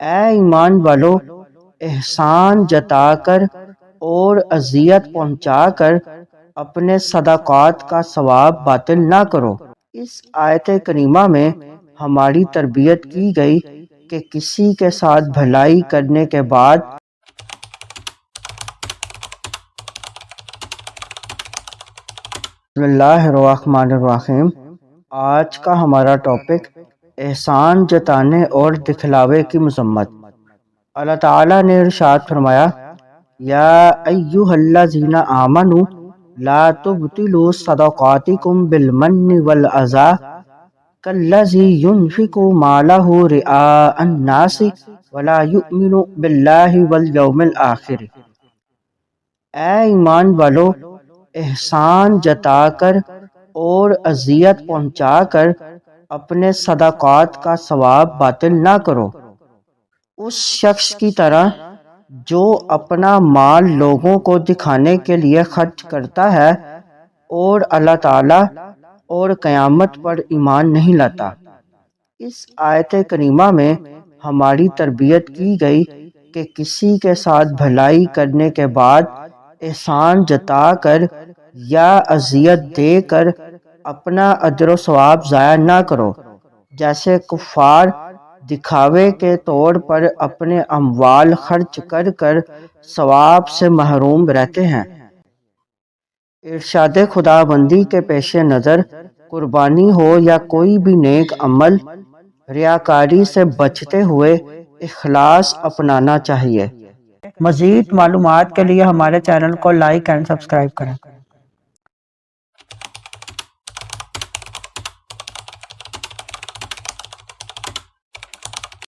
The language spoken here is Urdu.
اے ایمان والو، احسان جتا کر اور اذیت پہنچا کر اپنے صدقات کا ثواب باطل نہ کرو۔ اس آیت کریمہ میں ہماری تربیت کی گئی کہ کسی کے ساتھ بھلائی کرنے کے بعد بسم اللہ الرحمن الرحیم۔ آج کا ہمارا ٹاپک احسان جتانے اور دکھلاوے کی مذمت۔ اللہ تعالیٰ نے ارشاد فرمایا، یا ایھا الذین آمنوا لا تبطلوا صدقاتکم بالمن والأذى کالذی ينفق مالہ رئاء الناس ولا یؤمن باللہ والیوم الآخر۔ اے ایمان والو، احسان جتا کر اور اذیت پہنچا کر اپنے صدقات کا ثواب باطل نہ کرو، اس شخص کی طرح جو اپنا مال لوگوں کو دکھانے کے لیے خرچ کرتا ہے اور اللہ تعالی اور قیامت پر ایمان نہیں لاتا۔ اس آیت کریمہ میں ہماری تربیت کی گئی کہ کسی کے ساتھ بھلائی کرنے کے بعد احسان جتا کر یا اذیت دے کر اپنا اجر و ثواب ضائع نہ کرو، جیسے کفار دکھاوے کے طور پر اپنے اموال خرچ کر کر ثواب سے محروم رہتے ہیں۔ ارشاد خداوندی کے پیش نظر قربانی ہو یا کوئی بھی نیک عمل، ریاکاری سے بچتے ہوئے اخلاص اپنانا چاہیے۔ مزید معلومات کے لیے ہمارے چینل کو لائک اینڈ سبسکرائب کریں۔